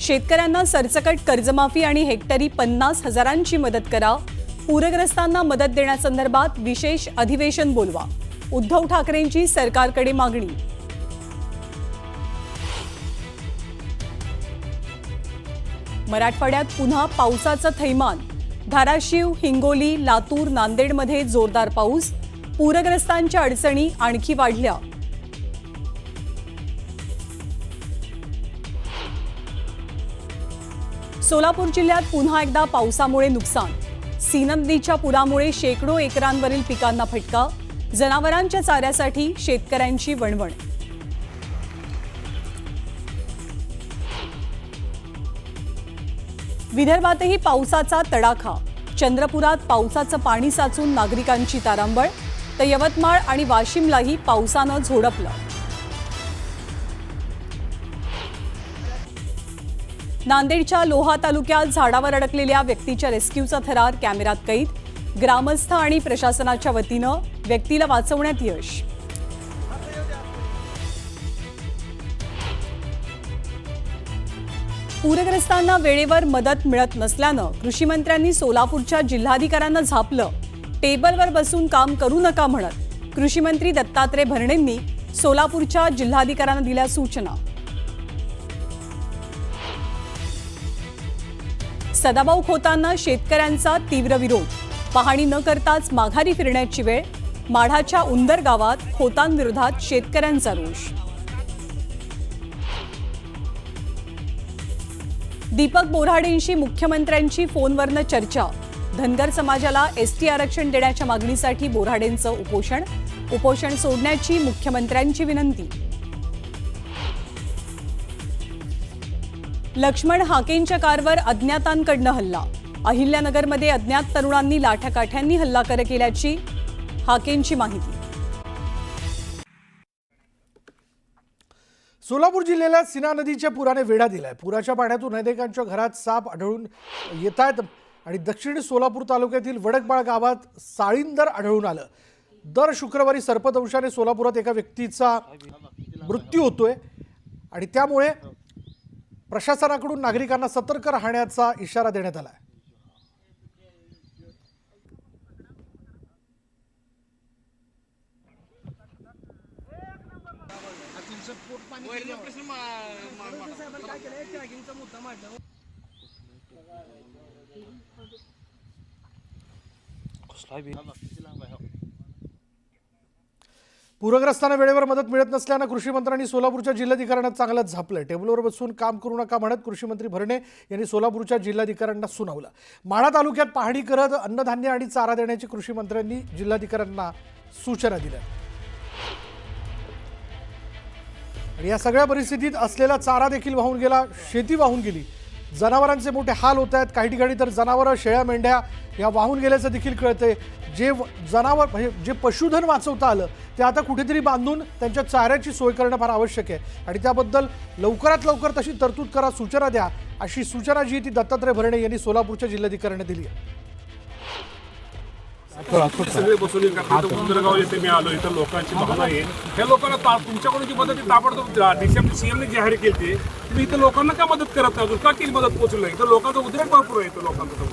शेतकऱ्यांना सरसकट कर्जमाफी आणि हेक्टरी 50,000ची मदत करा। पूरग्रस्तांना मदत देण्यासंदर्भात विशेष अधिवेशन बोलवा। उद्धव ठाकरेंची सरकारकडे मागणी। मराठवाड्यात पुन्हा पावसाचं थैमान। धाराशिव, हिंगोली, लातूर, नांदेडमध्ये जोरदार पाऊस। पूरग्रस्तांच्या अडचणी आणखी वाढल्या। सोलापूर जिल्ह्यात पुन्हा एकदा पावसामुळे नुकसान। सीना नदीच्या पुरामुळे शेकडो एकरांवरील पिकांना फटका। जनावरांच्या चाऱ्यासाठी शेतकऱ्यांची वणवण। विदर्भातही पावसाचा तडाखा। चंद्रपुरात पावसाचं पाणी साचून नागरिकांची तारांबळ, तर यवतमाळ आणि वाशिमलाही पावसानं झोडपलं। नांदेडच्या लोहा तालुक्यात झाडावर अडकलेल्या व्यक्तीच्या रेस्क्यूचा थरार कॅमेऱ्यात कैद। ग्रामस्थ आणि प्रशासनाच्या वतीनं व्यक्तीला वाचवण्यात यश। पूरग्रस्तांना वेळेवर मदत मिळत नसल्यानं कृषी मंत्र्यांनी सोलापूरच्या जिल्हाधिकाऱ्यांना झापलं। टेबलवर बसून काम करू नका म्हणत कृषी मंत्री दत्तात्रय भरणेंनी सोलापूरच्या जिल्हाधिकाऱ्यांना दिल्या सूचना। सदाभाऊ खोतांना शेतकऱ्यांचा तीव्र विरोध। पाहणी न करताच माघारी फिरण्याची वेळ। माढाच्या उंदर गावात खोतांविरोधात शेतकऱ्यांचा रोष। दीपक बोऱ्हाडेंशी मुख्यमंत्र्यांची फोनवरनं चर्चा। धनगर समाजाला एसटी आरक्षण देण्याच्या मागणीसाठी बोऱ्हाडेंचं उपोषण सोडण्याची मुख्यमंत्र्यांची विनंती। लक्ष्मण हाकेंच्या कारवर अज्ञातांकडनं हल्ला। अहिल्यानगरमध्ये अज्ञात तरुणांनी लाठ्याकाठ्यांनी हल्ला केल्याची हाकेंची माहिती। सोलापूर जिल्ह्याला सीना नदीच्या पुराने वेढा दिलाय। पुराच्या पाण्यातून अनेकांच्या घरात साप आढळून येत आहेत आणि दक्षिण सोलापूर तालुक्यातील वडकबाळ गावात साळींदर आढळून आलं। दर शुक्रवारी सर्पदंशाने सोलापुरात एका व्यक्तीचा मृत्यू होतोय आणि त्यामुळे प्रशासनाकडून नागरिकांना सतर्क राहण्याचा इशारा देण्यात आला आहे। पूरग्रस्तांना वेळेवर मदत मिळत नसल्यानं कृषी मंत्र्यांनी सोलापूरच्या जिल्हाधिकाऱ्यांना चांगलंच झापलंय। टेबलवर बसून काम करू नका म्हणत कृषी मंत्री भरणे यांनी सोलापूरच्या जिल्हाधिकाऱ्यांना सुनावलं। माढा तालुक्यात पाहणी करत अन्नधान्य आणि चारा देण्याची कृषी मंत्र्यांनी जिल्हाधिकाऱ्यांना सूचना दिल्या। आणि या सगळ्या परिस्थितीत असलेला चारा देखील वाहून गेला, शेती वाहून गेली। जनावरांचे मोठे हाल होत आहेत। काही ठिकाणी तर जनावरं, शेळ्या, मेंढ्या या वाहून गेल्याचं देखील कळतंय। जे जनावर म्हणजे जे पशुधन वाचवता आलं ते आता कुठेतरी बांधून त्यांच्या चाऱ्याची सोय करणं फार आवश्यक आहे आणि त्याबद्दल लवकरात लवकर तशी तरतूद करा, सूचना द्या, अशी सूचना जी ती दत्तात्रय भरणे यांनी सोलापूरच्या जिल्हाधिकाऱ्यांना दिली आहे। सगळे बसवले उंदरगाव येथे मी आलो। इथं लोकांची भावना आहे, ह्या लोकांना तुमच्याकडून जी मदत ताबडतोब डिसेंबर सीएमने जाहीर केली, तुम्ही इथं लोकांना का मदत करत नाही? का केली मदत पोहोचली नाही? तर लोकांचा उद्रेक भरपूर आहे इथं लोकांचा।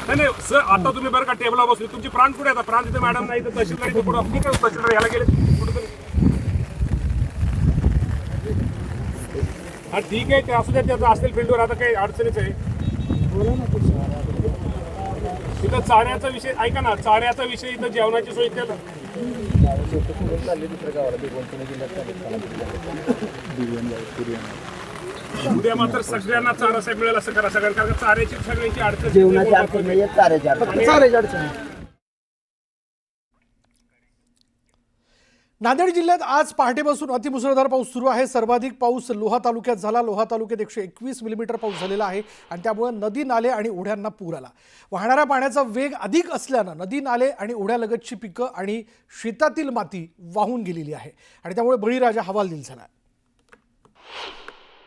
नाही सर, आता तुम्ही बरं का टेबलला बसले, तुमचे प्राण कुठे आहेत? प्राण तिथे मॅडम नाही तर तहसीलदार पुढे तहसीलदार याला गेले कुठे? हा ठीक आहे, ते असू द्या, त्याचं असतील फील्डवर आता काही अडचणीच आहे। इथं चाऱ्याचा विषय ऐका ना, चाऱ्याचा विषय इथं जेवणाची सोय केलं उद्या मात्र सगळ्यांना चारा साहेब मिळेल असं करा सगळ्यांना, कारण चाऱ्याची सगळ्याची अडचण। नांदेड जिल्ह्यात आज पहाटेपासून अतिमुसळधार पाऊस सुरू आहे। सर्वाधिक पाऊस लोहा तालुक्यात झाला। लोहा तालुक्यात 121 मिलीमीटर पाऊस झालेला आहे आणि त्यामुळे नदी, नाले आणि ओढ्यांना पूर आला। वाहणाऱ्या पाण्याचा वेग अधिक असल्यानं नदी, नाले आणि ओढ्यालगतची पिकं आणि शेतातील माती वाहून गेलेली आहे आणि त्यामुळे बळीराजा हवालदिल झाला।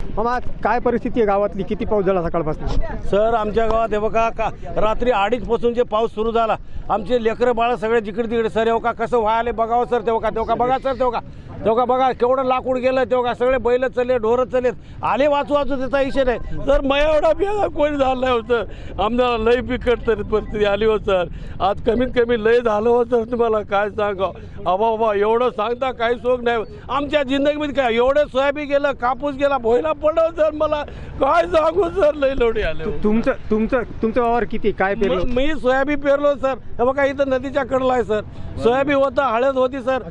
मामा, काय परिस्थिती आहे गावातली? किती पाऊस झाला सकाळपासून? सर, आमच्या गावात हे बघा का रात्री 2:30 पासून जे पाऊस सुरू झाला, आमचे लेकरं बाळ सगळे जिकडे तिकडे सर येऊ का कसं व्हायला बघावं सर, तेव्हा का बघा सर, तेव्हा का तेव्हा बघा केवढं लाकूड गेलं, तेव्हा सगळे बैल चालले, ढोरं चाललेत, आले वाचू त्याचा विषय नाही. तर मग एवढा बिया कोणी झालं नाही होतं, आम्हाला लय बिकट तरी परिस्थिती आली हो सर. आज कमीत कमी लय झालं होतं, तुम्हाला काय सांगा बाबा, एवढं सांगता काही सोग नाही. आमच्या जिंदगीमध्ये काय एवढं सोयाबीन गेलं, कापूस गेला, भोयला पडलं सर, मला काय सांगू सर, लय लोढे आले. तुमचं वावर किती काय पेरलं? मी सोयाबीन पेरलो सर. हे बघा इथं नदीच्या कडला आहे सर, सोयाबीन होतं, हळद होती सर.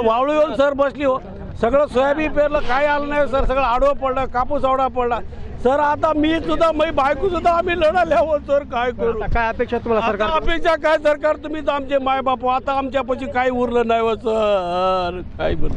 वावळू येऊन सर बसली हो, सगळं सोयाबीन पेरलं, काय आलं नाही सर, सगळं आडवं पडलं, कापूस आवडा पडला सर. आता मी सुद्धा, मी बायको सुद्धा, आम्ही लढाल्यावर सर काय करू? काय अपेक्षा तुम्हाला सरकार? अपेक्षा काय सरकार, तुम्ही तर आमचे माय बापू, आता आमच्यापाशी काही उरलं नाही हो सर, काय बोलू.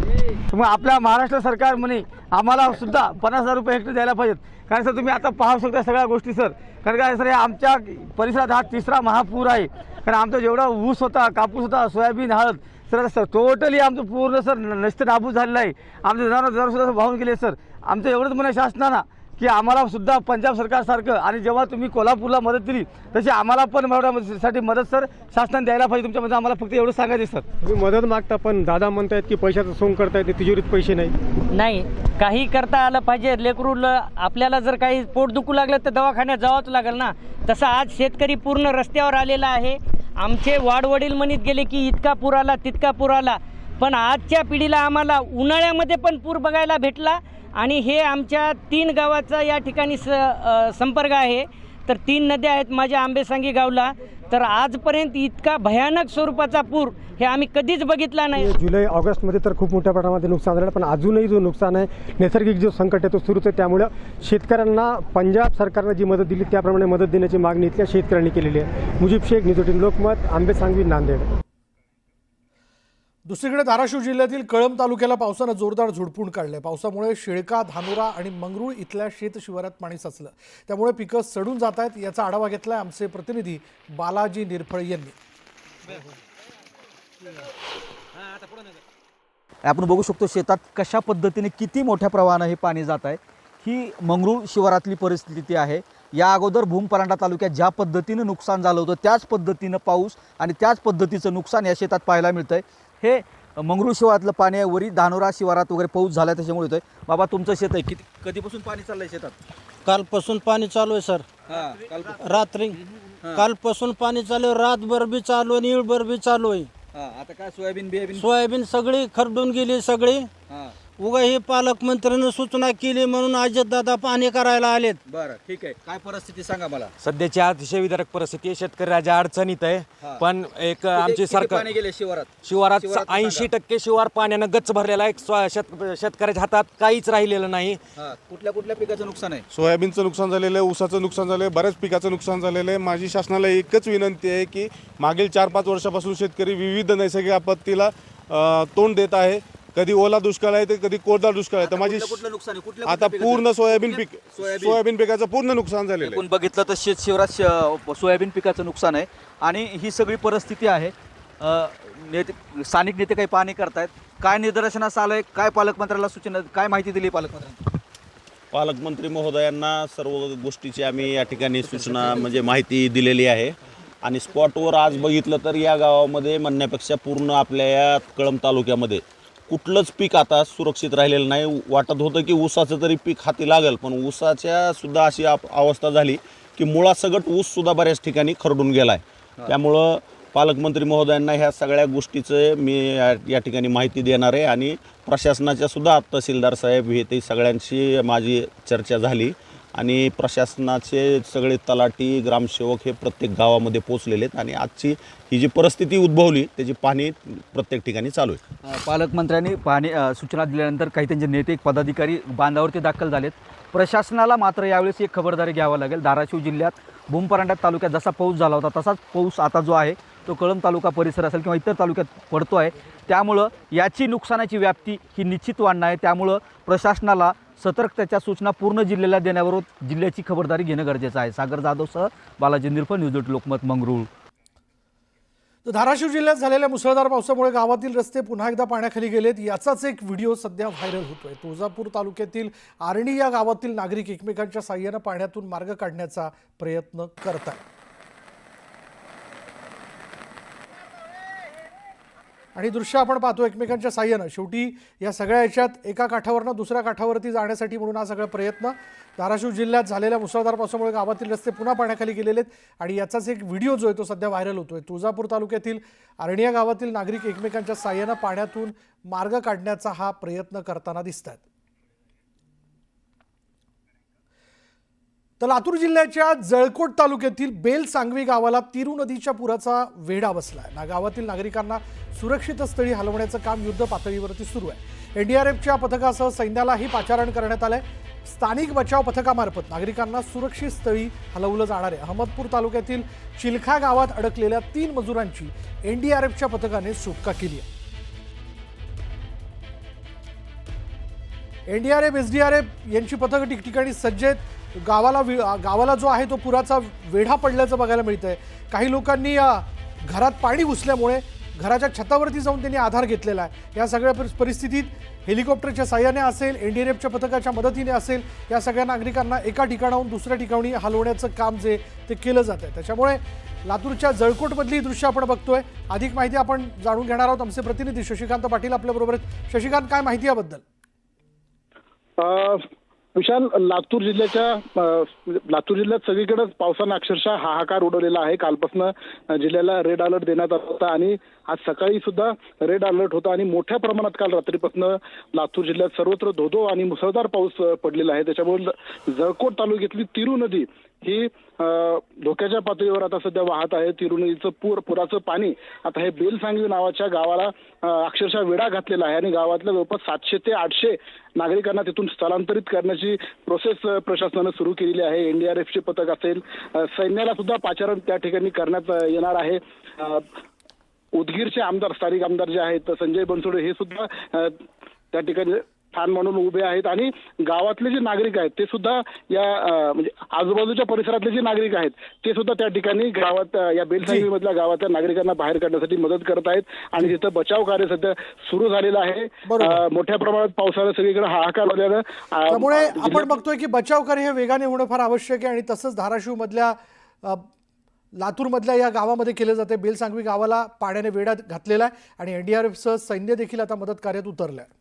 मग आपल्या महाराष्ट्र सरकार म्हणे आम्हाला सुद्धा 50,000 रुपये हेक्टर द्यायला पाहिजेत. कारण सर तुम्ही आता पाहू शकता सगळ्या गोष्टी सर. कारण काय सर, आमच्या परिसरात हा तिसरा महापूर आहे. कारण आमचा जेवढा ऊस होता, कापूस होता, सोयाबीन, हळद सर टोटली आमचं पूर्ण सर नष्ट नाबूद झालेलं आहे. आमचे जनावर सुद्धा वाहून गेले सर. आमचं एवढंच म्हणणं शासनानं की आम्हाला सुद्धा पंजाब सरकारसारखं, आणि जेव्हा तुम्ही कोल्हापूरला मदत दिली तशी आम्हाला पण मदतीसाठी मदत सर शासनाने द्यायला पाहिजे. तुमच्यामध्ये आम्हाला फक्त एवढं सांगायचं सर. तुम्ही मदत मागता, पण दादा म्हणतायत की पैशाचं सोंग करतायत, तिजोरीत पैसे नाही. काही करता आलं पाहिजे. लेकरूला आपल्याला जर काही पोट दुखू लागलं तर दवाखान्यात जावंच लागेल ना. तसं आज शेतकरी पूर्ण रस्त्यावर आलेला आहे. आमचे वाडवडील म्हणत गेले की इतका पूर आला, तितका पूर आला, पण आजच्या पिढीला आम्हाला उन्हाळ्यामध्ये पण पूर बघायला भेटला. आणि हे आमच्या 3 गावाचा या ठिकाणी संपर्क आहे. तर 3 नद्या आहेत माझ्या आंबेसांगी गावला. तर आजपर्यंत इतका भयानक स्वरूपाचा पूर हे आम्ही कधीच बघितला नाही. जुलै ऑगस्टमध्ये तर खूप मोठ्या प्रमाणामध्ये नुकसान झालं, पण अजूनही जो नुकसान आहे, नैसर्गिक जो संकट आहे तो सुरूच आहे. त्यामुळं शेतकऱ्यांना पंजाब सरकारनं जी मदत दिली त्याप्रमाणे मदत देण्याची मागणी इथल्या शेतकऱ्यांनी केलेली आहे. मुजीब शेख, न्यूज 18 लोकमत, आंबेसांगवी, नांदेड. दुसरीकडे धाराशिव जिल्ह्यातील कळंब तालुक्याला पावसानं जोरदार झोडपून काढले. पावसामुळे शेळका, धानोरा आणि मंगरूळ इथल्या शेत शिवारात पाणी साचलं. त्यामुळे पिकं सडून जात आहेत. याचा आढावा घेतलाय आमचे प्रतिनिधी बालाजी निरफळ यांनी. आपण बघू शकतो शेतात कशा पद्धतीने किती मोठ्या प्रवाहानं हे पाणी जात आहे. ही मंगरूळ शिवारातली परिस्थिती आहे. या अगोदर भूमपरांडा तालुक्यात ज्या पद्धतीनं नुकसान झालं होतं त्याच पद्धतीनं पाऊस आणि त्याच पद्धतीचं नुकसान या शेतात पाहायला मिळतं आहे. हे मंगरूळ शिवारातलं पाणी आहे. वरी धानोरा शिवारात वगैरे पाऊस झाला त्याच्यामुळे होतोय. बाबा तुमचं शेत आहे, किती कधीपासून पाणी चाललंय शेतात? कालपासून पाणी चालू आहे सर. रात्री कालपासून पाणी चालू आहे, रातभर बी चालू आहे, निळभर बी चालू आहे. आता काय सोयाबीन सोयाबीन सगळी खरडून गेली सगळी. उगा हे पालकमंत्र्यांनी सूचना केली म्हणून अजितदादा पाणी करायला आलेत. बरं, ठीक आहे. काय परिस्थिती सांगा मला. सध्याची अतिशय विदारक परिस्थिती, शेतकऱ्याच्या अडचणीत आहे. पण एक आमची सरकार पाणी गेले शिवारात 80% शिवार पाण्यानं गच्च भरलेला आहे. शेतकऱ्याच्या हातात काहीच राहिलेलं नाही. कुठल्या कुठल्या पिकाचं नुकसान आहे? सोयाबीनचं नुकसान झालेलं आहे, ऊसाचं नुकसान झालं आहे, बऱ्याच पिकाचं नुकसान झालेलं आहे. माझी शासनाला एकच विनंती आहे की मागील 4-5 वर्षापासून शेतकरी विविध नैसर्गिक आपत्तीला तोंड देत आहे. कधी ओला दुष्काळ आहे तर कधी कोरडा दुष्काळ आहे. तर माझी नुकसान आहे आता पूर्ण सोयाबीन पिकाचं पूर्ण नुकसान झालेलं आहे. आपण बघितलं तर शेत शिवारात सोयाबीन पिकाचं नुकसान आहे. आणि ही सगळी परिस्थिती आहे. स्थानिक नेते काही पाहणी करतायत. काय निदर्शनास आलंय, काय पालकमंत्र्याला सूचना, काय माहिती दिली पालकमंत्र्यांनी? पालकमंत्री महोदयांना सर्व गोष्टीची आम्ही या ठिकाणी सूचना म्हणजे माहिती दिलेली आहे. आणि स्पॉटवर आज बघितलं तर या गावामध्ये म्हणण्यापेक्षा पूर्ण आपल्या या कळंब तालुक्यामध्ये कुठलंच पीक आता सुरक्षित राहिलेलं नाही. वाटत होतं की ऊसाचं तरी पीक हाती लागेल, पण ऊसाच्या सुद्धा अशी अवस्था झाली की मुळासकट ऊससुद्धा बऱ्याच ठिकाणी खरडून गेला आहे. त्यामुळं पालकमंत्री महोदयांना ह्या सगळ्या गोष्टीचं मी या ठिकाणी माहिती देणार आहे. आणि प्रशासनाच्या सुद्धा तहसीलदार साहेब हे ते सगळ्यांशी माझी चर्चा झाली. आणि प्रशासनाचे सगळे तलाठी, ग्रामसेवक हे प्रत्येक गावामध्ये पोचलेले आहेत. आणि आजची ही जी परिस्थिती उद्भवली त्याची पाहणी प्रत्येक ठिकाणी चालू आहे. पालकमंत्र्यांनी पाहणी सूचना दिल्यानंतर काही त्यांचे नेते, पदाधिकारी बांधावरती दाखल झालेत. प्रशासनाला मात्र यावेळेस एक खबरदारी घ्यावी लागेल. धाराशिव जिल्ह्यात भूमपरांडा तालुक्यात जसा पाऊस झाला होता तसाच पाऊस आता जो आहे तो कळंब तालुका परिसर असेल किंवा इतर तालुक्यात पडतो आहे. त्यामुळं याची नुकसानाची व्याप्ती ही निश्चित वाढणार आहे. त्यामुळं प्रशासनाला सतर्कतेच्या सूचना पूर्ण जिल्ह्याला देण्याबरोबर जिल्ह्याची खबरदारी घेणं गरजेचं आहे. सागर जाधवसह बालाजी निरफळ, न्यूज 18 लोकमत, मंगरूळ. धाराशिव जिल्ह्यात झालेल्या मुसळधार पावसामुळे गावातील रस्ते पुन्हा एकदा पाण्याखाली गेलेत. याचाच एक व्हिडिओ सध्या व्हायरल होतोय. तुळजापूर तालुक्यातील आर्णी या गावातील नागरिक एकमेकांच्या साह्यानं पाण्यातून मार्ग काढण्याचा प्रयत्न करत आहेत. आणि दृश्य आपण पाहतो एकमेकांच्या साह्यानं. शेवटी या सगळ्या याच्यात एका काठावरनं दुसऱ्या काठावरती जाण्यासाठी म्हणून हा सगळा प्रयत्न. धाराशिव जिल्ह्यात झालेल्या मुसळधार पावसामुळे गावातील रस्ते पुन्हा पाण्याखाली गेलेले आहेत आणि याचाच एक व्हिडिओ जो आहे तो सध्या व्हायरल होतोय. तुळजापूर तालुक्यातील आरणिया गावातील नागरिक एकमेकांच्या साह्यानं पाण्यातून मार्ग काढण्याचा हा प्रयत्न करताना दिसत आहेत. तर लातूर जिल्ह्याच्या जळकोट तालुक्यातील बेलसांगवी गावाला तिरू नदीच्या पुराचा वेढा बसलाय. ना गावातील नागरिकांना सुरक्षित स्थळी हलवण्याचं काम युद्ध पातळीवरती सुरू आहे. एनडीआरएफच्या पथकासह सैन्यालाही पाचारण करण्यात आलंय. स्थानिक बचाव पथकामार्फत नागरिकांना सुरक्षित स्थळी हलवलं जाणार आहे. अहमदपूर तालुक्यातील चिलखा गावात अडकलेल्या 3 मजुरांची एनडीआरएफच्या पथकाने सुटका केली आहे. एनडीआरएफ एसडीआरएफ यांची पथकं ठिकठिकाणी सज्ज आहेत. गावाला जो आहे तो पुराचा वेढा पडल्याचं बघायला मिळतंय. काही लोकांनी घरात पाणी घुसल्यामुळे घराच्या छतावरती जाऊन त्यांनी आधार घेतलेला आहे. या सगळ्या परिस्थितीत हेलिकॉप्टरच्या साह्याने असेल, एनडीआरएफच्या पथकाच्या मदतीने असेल, या सगळ्या नागरिकांना एका ठिकाणाहून दुसऱ्या ठिकाणी हलवण्याचं काम जे ते केलं जात आहे. त्याच्यामुळे लातूरच्या जळकोटमधली दृश्य आपण बघतोय. अधिक माहिती आपण जाणून घेणार आहोत. आमचे प्रतिनिधी शशिकांत पाटील आपल्याबरोबर आहेत. शशिकांत, काय माहिती याबद्दल? विशाल, लातूर जिल्ह्यात सगळीकडेच पावसानं अक्षरशः हाहाकार उडवलेला आहे. कालपासून जिल्ह्याला रेड अलर्ट देण्यात आला होता आणि आज सकाळी सुद्धा रेड अलर्ट होता आणि मोठ्या प्रमाणात काल रात्रीपासून लातूर जिल्ह्यात सर्वत्र धोधो आणि मुसळधार पाऊस पडलेला आहे. त्याच्यामुळे जळकोट तालुक्यातली तिरू नदी ही धोक्याच्या पातळीवर आता सध्या वाहत आहे. तिरू नदीचं पुराचं पाणी आता हे बेलसांगवी नावाच्या गावाला अक्षरशः वेढा घातलेला आहे आणि गावातल्या जवळपास 700 ते 800 नागरिकांना तिथून स्थलांतरित करण्याची प्रोसेस प्रशासनानं सुरू केलेली आहे. एनडीआरएफचे पथक असेल, सैन्याला सुद्धा पाचारण त्या ठिकाणी करण्यात येणार आहे. उदगीरचे आमदार, स्थानिक आमदार जे आहेत संजय बनसोडे, हे सुद्धा त्या ठिकाणी ठाण म्हणून उभे आहेत आणि गावातले जे नागरिक आहेत ते सुद्धा या म्हणजे आजूबाजूच्या परिसरातले जे नागरिक आहेत ते सुद्धा त्या ठिकाणी गावात या बेलसांगवी मधल्या गावातल्या नागरिकांना बाहेर काढण्यासाठी मदत करत आहेत आणि तिथं बचाव कार्य सध्या सुरू झालेलं आहे. मोठ्या प्रमाणात पावसाला सगळीकडे हाहाकार झाल्यानं त्यामुळे आपण बघतोय की बचाव कार्य हे वेगाने होणं फार आवश्यक आहे आणि तसंच धाराशिव मधल्या लातूरमधल्या या गावामध्ये केलं जाते. बेलसांगवी गावाला पाण्याने वेढा घातलेला आहे आणि एनडीआरएफचं सैन्य देखील आता मदत कार्यात उतरलं आहे.